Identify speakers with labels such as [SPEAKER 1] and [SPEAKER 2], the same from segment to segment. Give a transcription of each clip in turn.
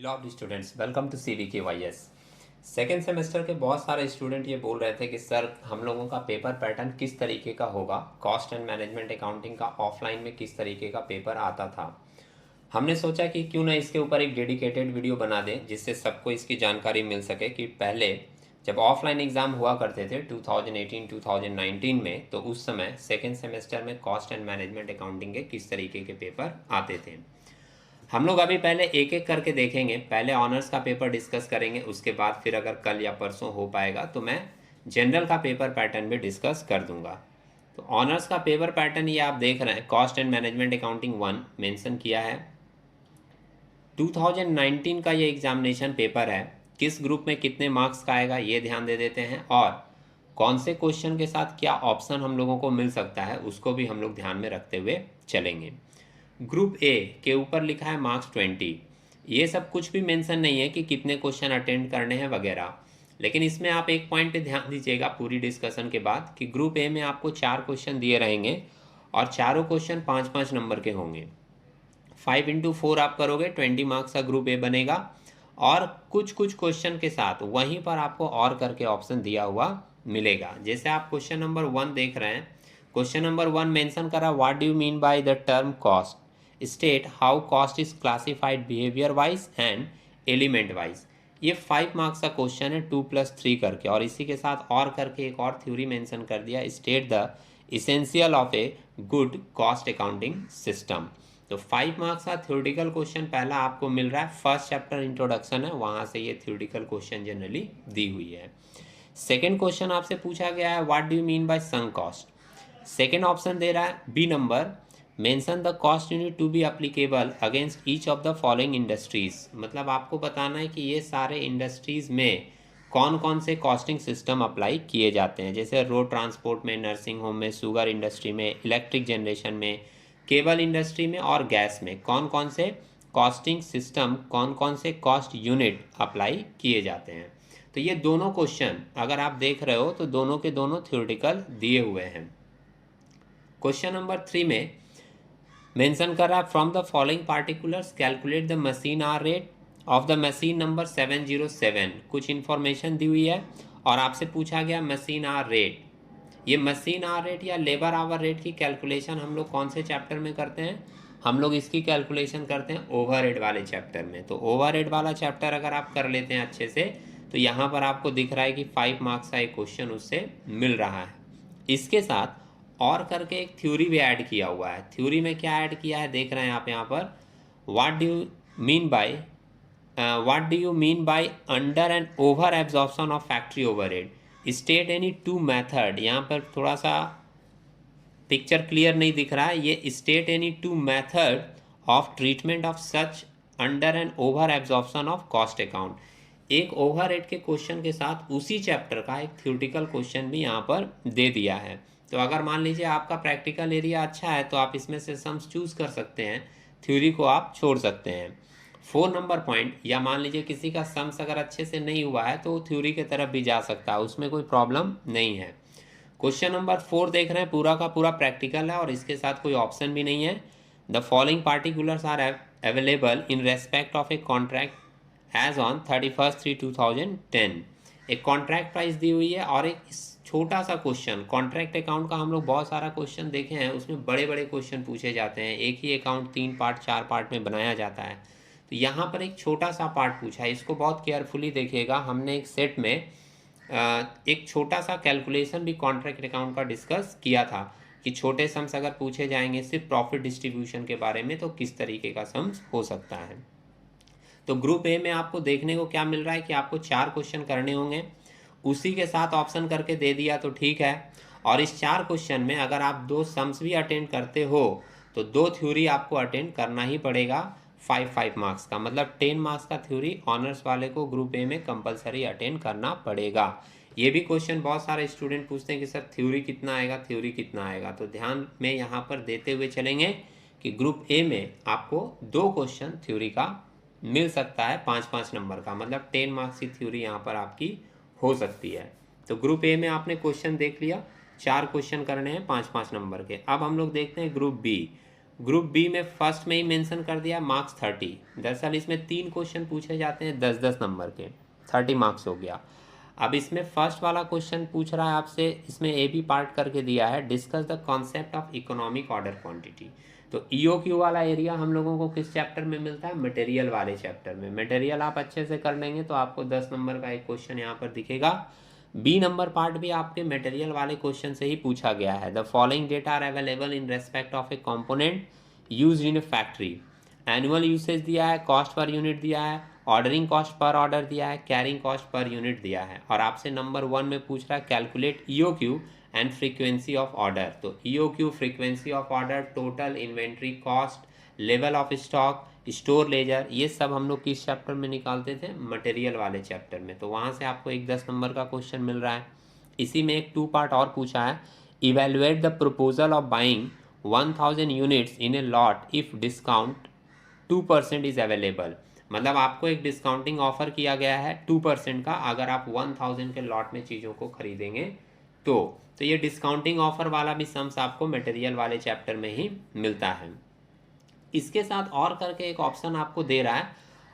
[SPEAKER 1] Love students, welcome to CVKYS। Second semester के बहुत सारे स्टूडेंट ये बोल रहे थे कि सर हम लोगों का पेपर पैटर्न किस तरीके का होगा, कॉस्ट एंड मैनेजमेंट अकाउंटिंग का ऑफलाइन में किस तरीके का पेपर आता था। हमने सोचा कि क्यों ना इसके ऊपर एक डेडिकेटेड वीडियो बना दें जिससे सबको इसकी जानकारी मिल सके कि पहले जब ऑफलाइन एग्ज़ाम हुआ करते थे 2018-2019 में, तो उस समय सेकेंड सेमेस्टर में कॉस्ट एंड मैनेजमेंट अकाउंटिंग के किस तरीके के पेपर आते थे। हम लोग अभी पहले एक एक करके देखेंगे। पहले ऑनर्स का पेपर डिस्कस करेंगे, उसके बाद फिर अगर कल या परसों हो पाएगा तो मैं जनरल का पेपर पैटर्न भी डिस्कस कर दूंगा। तो ऑनर्स का पेपर पैटर्न ये आप देख रहे हैं, cost and management accounting 1 mention किया है। 2019 का ये एग्जामिनेशन पेपर है। किस ग्रुप में कितने मार्क्स का आएगा ये ध्यान दे देते हैं, और कौन से क्वेश्चन के साथ क्या ऑप्शन हम लोगों को मिल सकता है उसको भी हम लोग ध्यान में रखते हुए चलेंगे। ग्रुप ए के ऊपर लिखा है मार्क्स 20। ये सब कुछ भी मेंशन नहीं है कि कितने क्वेश्चन अटेंड करने हैं वगैरह, लेकिन इसमें आप एक पॉइंट पे ध्यान दीजिएगा पूरी डिस्कशन के बाद कि ग्रुप ए में आपको 4 क्वेश्चन दिए रहेंगे और चारों क्वेश्चन 5-5 नंबर के होंगे। 5x4 आप करोगे 20 मार्क्स का ग्रुप ए बनेगा, और कुछ कुछ क्वेश्चन के साथ वहीं पर आपको और करके ऑप्शन दिया हुआ मिलेगा। जैसे आप क्वेश्चन नंबर 1 देख रहे हैं, क्वेश्चन नंबर 1 मेंशन करा what do you mean by the term cost, state how cost is classified behaviour wise and element wise. ये 5 मार्क्स का क्वेश्चन है 2+3 करके, और इसी के साथ और करके एक और थ्योरी मेंशन कर दिया, state the essential of a good cost accounting system. तो 5 मार्क्स का थ्योरेटिकल क्वेश्चन पहला आपको मिल रहा है। फर्स्ट चैप्टर इंट्रोडक्शन है, वहां से ये थ्योरेटिकल क्वेश्चन जनरली दी हुई है। सेकेंड क्वेश्चन आपसे पूछा गया है what do you mean by sunk cost. Second option दे रहा है B number, mention the cost unit to be applicable against each of the following industries. मतलब आपको बताना है कि ये सारे इंडस्ट्रीज में कौन कौन से कॉस्टिंग सिस्टम अप्लाई किए जाते हैं, जैसे रोड ट्रांसपोर्ट में, नर्सिंग होम में, शुगर इंडस्ट्री में, इलेक्ट्रिक जनरेशन में, केबल इंडस्ट्री में और गैस में कौन कौन से कॉस्टिंग सिस्टम, कौन कौन से कॉस्ट यूनिट अप्लाई किए जाते हैं। तो ये दोनों क्वेश्चन अगर आप देख रहे हो तो दोनों के दोनों थ्योरेटिकल दिए हुए हैं। क्वेश्चन नंबर 3 में मेंशन कर रहा है from the following particulars calculate the machine hour rate of the machine number 707। कुछ इंफॉर्मेशन दी हुई है और आपसे पूछा गया मशीन आर रेट। ये मशीन आवर रेट या लेबर आवर रेट की कैलकुलेशन हम लोग कौन से चैप्टर में करते हैं? हम लोग इसकी कैलकुलेशन करते हैं ओवरहेड वाले चैप्टर में। तो ओवरहेड वाला चैप्टर अगर आप कर लेते हैं अच्छे से तो यहाँ पर आपको दिख रहा है कि 5 मार्क्स का एक क्वेश्चन उससे मिल रहा है। इसके साथ और करके एक थ्योरी भी ऐड किया हुआ है। थ्योरी में क्या ऐड किया है देख रहे हैं आप यहाँ पर, what do you mean by under and over absorption of factory overhead, state any two method. यहाँ पर थोड़ा सा पिक्चर क्लियर नहीं दिख रहा है, ये state any two method of treatment of such under and over absorption of cost account. एक ओवरहेड के क्वेश्चन के साथ उसी चैप्टर का एक थ्योरेटिकल क्वेश्चन भी यहाँ पर दे दिया है। तो अगर मान लीजिए आपका प्रैक्टिकल एरिया अच्छा है तो आप इसमें से सम्स चूज कर सकते हैं, थ्योरी को आप छोड़ सकते हैं। 4 नंबर पॉइंट, या मान लीजिए किसी का सम्स अगर अच्छे से नहीं हुआ है तो थ्योरी की तरफ भी जा सकता है, उसमें कोई प्रॉब्लम नहीं है। क्वेश्चन नंबर 4 देख रहे हैं, पूरा का पूरा प्रैक्टिकल है और इसके साथ कोई ऑप्शन भी नहीं है। The following particulars are available in respect of a contract as on 31/3/2010। एक कॉन्ट्रैक्ट प्राइस दी हुई है और एक छोटा सा क्वेश्चन। कॉन्ट्रैक्ट अकाउंट का हम लोग बहुत सारा क्वेश्चन देखे हैं, उसमें बड़े बड़े क्वेश्चन पूछे जाते हैं, एक ही अकाउंट 3 पार्ट 4 पार्ट में बनाया जाता है। तो यहाँ पर एक छोटा सा पार्ट पूछा है, इसको बहुत केयरफुली देखिएगा। हमने एक सेट में एक छोटा सा कैलकुलेशन भी कॉन्ट्रैक्ट अकाउंट का डिस्कस किया था कि छोटे सम्स अगर पूछे जाएंगे सिर्फ प्रॉफिट डिस्ट्रीब्यूशन के बारे में तो किस तरीके का सम्स हो सकता है। तो ग्रुप ए में आपको देखने को क्या मिल रहा है कि आपको 4 क्वेश्चन करने होंगे, उसी के साथ ऑप्शन करके दे दिया तो ठीक है। और इस 4 क्वेश्चन में अगर आप 2 सम्स भी अटेंड करते हो तो 2 थ्योरी आपको अटेंड करना ही पड़ेगा 5 मार्क्स का। मतलब 10 मार्क्स का थ्योरी ऑनर्स वाले को ग्रुप ए में कंपलसरी अटेंड करना पड़ेगा। ये भी क्वेश्चन बहुत सारे स्टूडेंट पूछते हैं कि सर थ्योरी कितना आएगा, थ्योरी कितना आएगा। तो ध्यान में यहाँ पर देते हुए चलेंगे कि ग्रुप ए में आपको 2 क्वेश्चन थ्योरी का मिल सकता है 5-5 नंबर का, मतलब 10 मार्क्स की थ्योरी यहाँ पर आपकी हो सकती है। तो ग्रुप ए में आपने क्वेश्चन देख लिया, 4 क्वेश्चन करने हैं 5-5 नंबर के। अब हम लोग देखते हैं ग्रुप बी। ग्रुप बी में फर्स्ट में ही मेंशन कर दिया मार्क्स 30। दरअसल इसमें 3 क्वेश्चन पूछे जाते हैं 10-10 नंबर के, 30 मार्क्स हो गया। अब इसमें फर्स्ट वाला क्वेश्चन पूछ रहा है आपसे, इसमें ए बी पार्ट करके दिया है, discuss the concept of economic order quantity. तो ईओक्यू वाला एरिया हम लोगों को किस चैप्टर में मिलता है? मटेरियल वाले चैप्टर में। मटेरियल आप अच्छे से कर लेंगे तो आपको 10 नंबर का एक क्वेश्चन यहाँ पर दिखेगा। बी नंबर पार्ट भी आपके मटेरियल वाले क्वेश्चन से ही पूछा गया है। The following data are available in respect of a component used in a factory. Annual usage दिया है, कॉस्ट पर यूनिट दिया है, ऑर्डरिंग कॉस्ट पर ऑर्डर दिया है, कैरिंग कॉस्ट पर यूनिट दिया है। और आपसे नंबर 1 में पूछ रहा है calculate EOQ and frequency of order. तो EOQ, frequency of order, total inventory cost, level of stock, store ledger, ये सब हम लोग किस चैप्टर में निकालते थे? मटेरियल वाले चैप्टर में। तो वहाँ से आपको एक 10 नंबर का क्वेश्चन मिल रहा है। इसी में एक 2 पार्ट और पूछा है, evaluate the proposal of buying 1000 units in a lot if discount 2% is available. मतलब आपको एक डिस्काउंटिंग ऑफर किया गया है 2% का, अगर आप 1000 के लॉट में चीज़ों को खरीदेंगे तो ये डिस्काउंटिंग ऑफर वाला भी सम्स आपको मटेरियल वाले चैप्टर में ही मिलता है। इसके साथ और करके एक ऑप्शन आपको दे रहा है,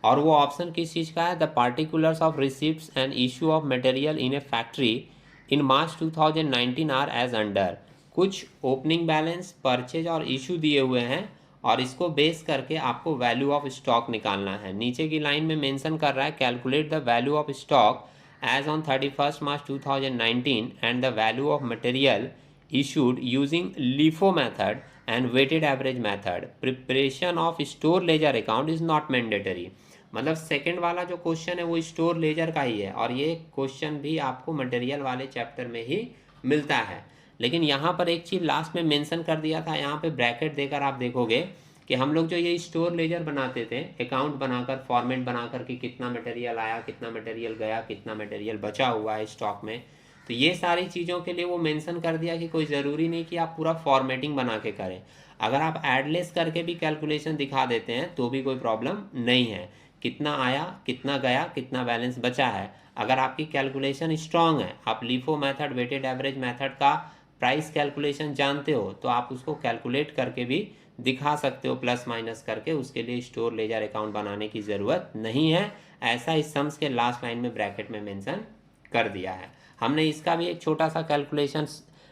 [SPEAKER 1] और वो ऑप्शन किस चीज़ का है? The particulars of receipts and issue of material in a factory in March 2019 are as under. कुछ ओपनिंग बैलेंस, परचेज और इशू दिए हुए हैं, और इसको बेस करके आपको वैल्यू ऑफ स्टॉक निकालना है। नीचे की लाइन में मेंशन कर रहा है calculate the value of stock as on 31 March 2019 and the value of material issued using LIFO method and weighted average method. Preparation of store ledger account is not mandatory. मतलब second वाला जो question है वो store laser का ही है, और ये question भी आपको मटेरियल वाले चैप्टर में ही मिलता है। लेकिन यहाँ पर एक चीज़ लास्ट में मेंशन कर दिया था, यहाँ पे ब्रैकेट देकर आप देखोगे कि हम लोग जो ये स्टोर लेजर बनाते थे, अकाउंट बनाकर, फॉर्मेट बनाकर कि कितना मटेरियल आया, कितना मटेरियल गया, कितना मटेरियल बचा हुआ है स्टॉक में, तो ये सारी चीज़ों के लिए वो मेंशन कर दिया कि कोई ज़रूरी नहीं कि आप पूरा फॉर्मेटिंग बना के करें। अगर आप एडलेस करके भी कैलकुलेशन दिखा देते हैं तो भी कोई प्रॉब्लम नहीं है। कितना आया, कितना गया, कितना बैलेंस बचा है, अगर आपकी कैलकुलेशन स्ट्रांग है, आप LIFO method, weighted average method का प्राइस कैलकुलेशन जानते हो, तो आप उसको कैलकुलेट करके भी दिखा सकते हो प्लस माइनस करके। उसके लिए स्टोर लेजर अकाउंट बनाने की ज़रूरत नहीं है। ऐसा इस सम्स के लास्ट लाइन में ब्रैकेट में मेंशन कर दिया है। हमने इसका भी एक छोटा सा कैलकुलेशन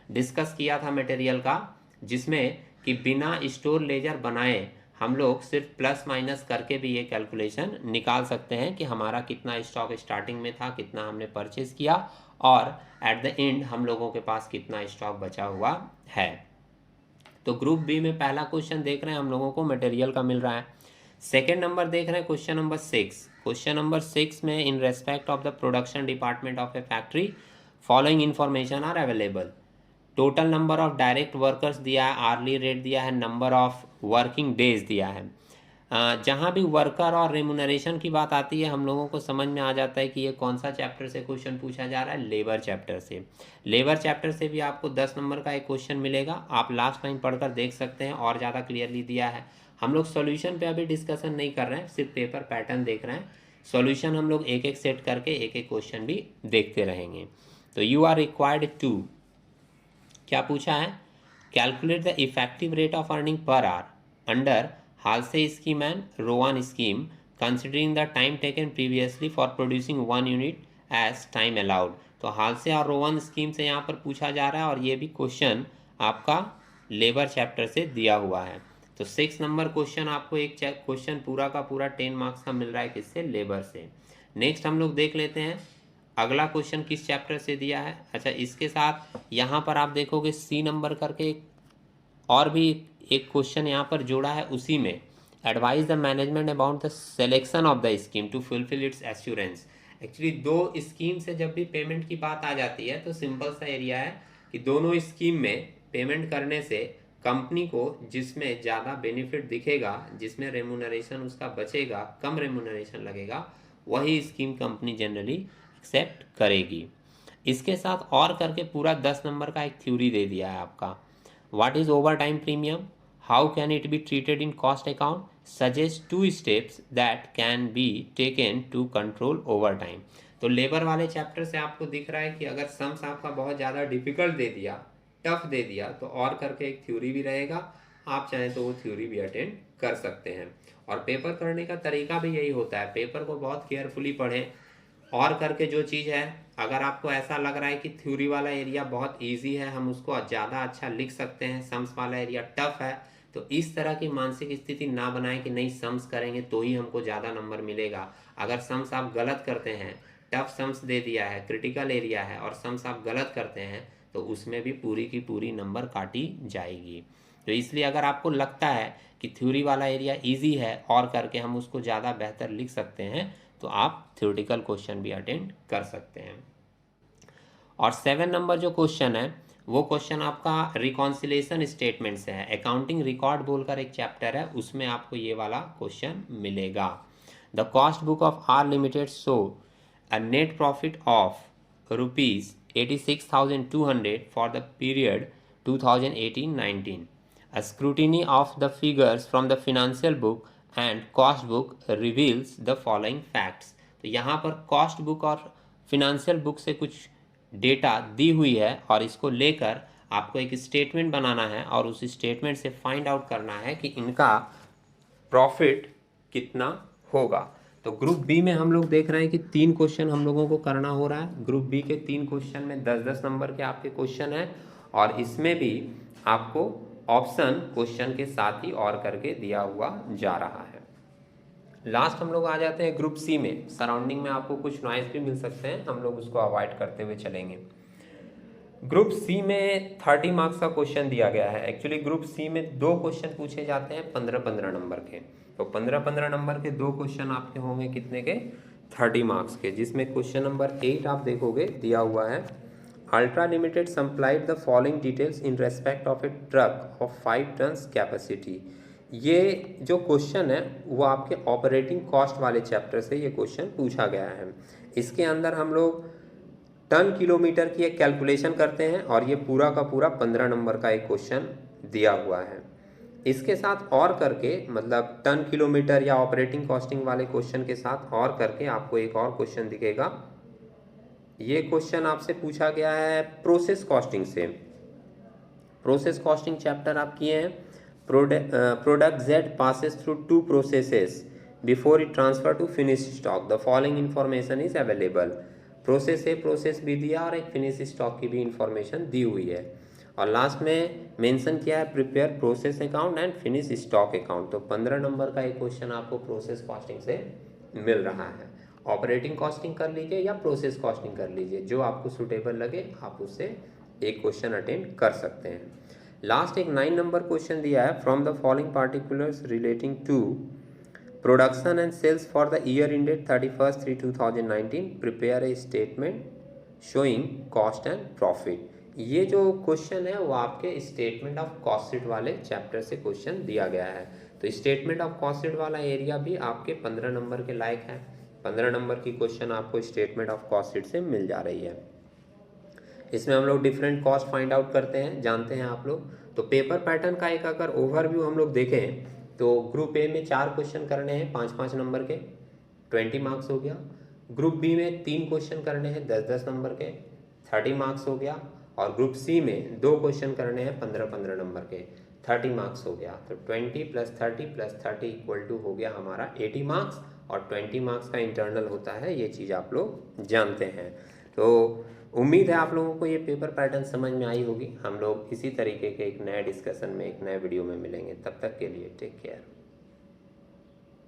[SPEAKER 1] डिस्कस किया था मटेरियल का, जिसमें कि बिना स्टोर लेजर बनाए हम लोग सिर्फ प्लस माइनस करके भी ये कैलकुलेशन निकाल सकते हैं कि हमारा कितना स्टॉक स्टार्टिंग में था, कितना हमने परचेज किया, और एट द एंड हम लोगों के पास कितना स्टॉक बचा हुआ है। तो ग्रुप बी में पहला क्वेश्चन देख रहे हैं हम लोगों को मटेरियल का मिल रहा है। सेकेंड नंबर देख रहे हैं क्वेश्चन नंबर 6। क्वेश्चन नंबर 6 में in respect of the production department of a factory following information are available. Total number of direct workers दिया है, आर्ली रेट दिया है, नंबर ऑफ वर्किंग डेज दिया है। जहाँ भी वर्कर और रेमुनरेशन की बात आती है हम लोगों को समझ में आ जाता है कि ये कौन सा चैप्टर से क्वेश्चन पूछा जा रहा है? लेबर चैप्टर से। लेबर चैप्टर से भी आपको 10 नंबर का एक क्वेश्चन मिलेगा, आप लास्ट लाइन पढ़कर देख सकते हैं, और ज़्यादा क्लियरली दिया है। हम लोग सॉल्यूशन पे अभी डिस्कशन नहीं कर रहे हैं, सिर्फ पेपर पैटर्न देख रहे हैं। सॉल्यूशन हम लोग एक एक सेट करके एक एक क्वेश्चन भी देखते रहेंगे। तो यू आर रिक्वायर्ड टू, क्या पूछा है? Calculate the effective rate of earning per hour under Halsey scheme and Rowan scheme considering the time taken previously for producing 1 unit as time allowed. तो हालसे और रोवान scheme से यहाँ पर पूछा जा रहा है, और ये भी क्वेश्चन आपका लेबर चैप्टर से दिया हुआ है। तो 6 नंबर क्वेश्चन आपको एक क्वेश्चन पूरा का पूरा 10 मार्क्स का मिल रहा है, किससे? लेबर से। नेक्स्ट हम लोग देख लेते हैं अगला क्वेश्चन किस चैप्टर से दिया है। अच्छा, इसके साथ यहाँ पर आप देखोगे सी नंबर करके और भी एक क्वेश्चन यहाँ पर जोड़ा है, उसी में advise the management about the selection of the scheme to fulfil its assurance. Actually 2 scheme से जब भी पेमेंट की बात आ जाती है तो सिंपल सा एरिया है कि दोनों स्कीम में पेमेंट करने से कंपनी को जिसमें ज़्यादा बेनिफिट दिखेगा, जिसमें रेमुनरेशन उसका बचेगा, कम रेमुनरेशन लगेगा, वही स्कीम कंपनी जनरली एक्सेप्ट करेगी। इसके साथ और करके पूरा 10 नंबर का एक थ्योरी दे दिया है आपका। What is overtime premium, how can it be treated in cost account, suggest 2 steps that can be taken to control overtime. तो लेबर वाले चैप्टर से आपको दिख रहा है कि अगर सम्स आपका बहुत ज़्यादा डिफिकल्ट दे दिया, टफ दे दिया, तो और करके एक थ्योरी भी रहेगा, आप चाहें तो वो थ्योरी भी अटेंड कर सकते हैं। और पेपर करने का तरीका भी यही होता है, पेपर को बहुत केयरफुली पढ़ें और करके जो चीज़ है, अगर आपको ऐसा लग रहा है कि थ्योरी वाला एरिया बहुत इजी है, हम उसको ज़्यादा अच्छा लिख सकते हैं, सम्स वाला एरिया टफ है, तो इस तरह की मानसिक स्थिति ना बनाएं कि नहीं सम्स करेंगे तो ही हमको ज़्यादा नंबर मिलेगा। अगर सम्स आप गलत करते हैं, टफ सम्स दे दिया है, क्रिटिकल एरिया है और सम्स आप गलत करते हैं, तो उसमें भी पूरी की पूरी नंबर काटी जाएगी। तो इसलिए अगर आपको लगता है कि थ्योरी वाला एरिया इजी है और करके हम उसको ज़्यादा बेहतर लिख सकते हैं, तो आप थ्योरेटिकल क्वेश्चन भी अटेंड कर सकते हैं। और 7 नंबर जो क्वेश्चन है वो क्वेश्चन आपका रिकॉन्सिलेशन स्टेटमेंट से है। अकाउंटिंग रिकॉर्ड बोलकर एक चैप्टर है, उसमें आपको ये वाला क्वेश्चन मिलेगा। The cost book of R limited show a net profit of ₹86,200 for the period 2018-19. A scrutiny of the figures from the financial book and cost book reveals the following facts. तो यहाँ पर cost book और financial book से कुछ data दी हुई है और इसको लेकर आपको एक स्टेटमेंट बनाना है और उस स्टेटमेंट से फाइंड आउट करना है कि इनका प्रॉफिट कितना होगा। तो ग्रुप बी में हम लोग देख रहे हैं कि 3 क्वेश्चन हम लोगों को करना हो रहा है। ग्रुप बी के 3 क्वेश्चन में 10-10 नंबर के आपके क्वेश्चन हैं और इसमें भी आपको ऑप्शन क्वेश्चन के साथ ही और करके दिया हुआ जा रहा है। लास्ट हम लोग आ जाते हैं ग्रुप सी में। सराउंडिंग में आपको कुछ नॉइज भी मिल सकते हैं, हम लोग उसको अवॉइड करते हुए चलेंगे। ग्रुप सी में 30 मार्क्स का क्वेश्चन दिया गया है। एक्चुअली ग्रुप सी में 2 क्वेश्चन पूछे जाते हैं 15-15 नंबर के। तो 15-15 नंबर के 2 क्वेश्चन आपके होंगे कितने के, 30 मार्क्स के, जिसमें क्वेश्चन नंबर 8 आप देखोगे दिया हुआ है, Ultra limited supplied the following details in respect of a truck of 5 tons capacity. ये जो क्वेश्चन है वो आपके ऑपरेटिंग कॉस्ट वाले चैप्टर से ये क्वेश्चन पूछा गया है। इसके अंदर हम लोग टन किलोमीटर की एक कैलकुलेशन करते हैं और ये पूरा का पूरा 15 नंबर का एक क्वेश्चन दिया हुआ है। इसके साथ और करके, मतलब टन किलोमीटर या ऑपरेटिंग कॉस्टिंग वाले क्वेश्चन के साथ और करके आपको एक और क्वेश्चन दिखेगा। ये क्वेश्चन आपसे पूछा गया है प्रोसेस कॉस्टिंग से। प्रोसेस कॉस्टिंग चैप्टर आप किए हैं। Product Z passes through 2 processes before it transfer to finish stock, the following information is available. Process A process भी दिया और एक फिनिश स्टॉक की भी इंफॉर्मेशन दी हुई है। और लास्ट में मेंशन किया है prepare process account and finish stock account. तो 15 नंबर का एक क्वेश्चन आपको प्रोसेस कॉस्टिंग से मिल रहा है। ऑपरेटिंग कॉस्टिंग कर लीजिए या प्रोसेस कॉस्टिंग कर लीजिए, जो आपको सुटेबल लगे आप उससे एक क्वेश्चन अटेंड कर सकते हैं। लास्ट एक 9 नंबर क्वेश्चन दिया है, from the following particulars relating to production and sales for the year ended 31/3/2019 prepare a statement showing cost and profit. ये जो क्वेश्चन है वो आपके स्टेटमेंट ऑफ कॉस्ट वाले चैप्टर से क्वेश्चन दिया गया है। तो स्टेटमेंट ऑफ कॉस्ट वाला एरिया भी आपके 15 नंबर के लायक है। 15 नंबर की क्वेश्चन आपको स्टेटमेंट ऑफ कॉस्ट से मिल जा रही है। इसमें हम लोग डिफरेंट कॉस्ट फाइंड आउट करते हैं, जानते हैं आप लोग। तो पेपर पैटर्न का एक अगर ओवरव्यू हम लोग देखें तो ग्रुप ए में 4 क्वेश्चन करने हैं 5-5 नंबर के, 20 मार्क्स हो गया। ग्रुप बी में 3 क्वेश्चन करने हैं 10-10 नंबर के, 30 मार्क्स हो गया। और ग्रुप सी में 2 क्वेश्चन करने हैं 15-15 नंबर के, 30 मार्क्स हो गया। तो 20 + 30 + 30 इक्वल टू हो गया हमारा 80 मार्क्स। और 20 मार्क्स का इंटरनल होता है, ये चीज़ आप लोग जानते हैं। तो उम्मीद है आप लोगों को ये पेपर पैटर्न समझ में आई होगी। हम लोग इसी तरीके के एक नए डिस्कशन में एक नए वीडियो में मिलेंगे। तब तक के लिए टेक केयर।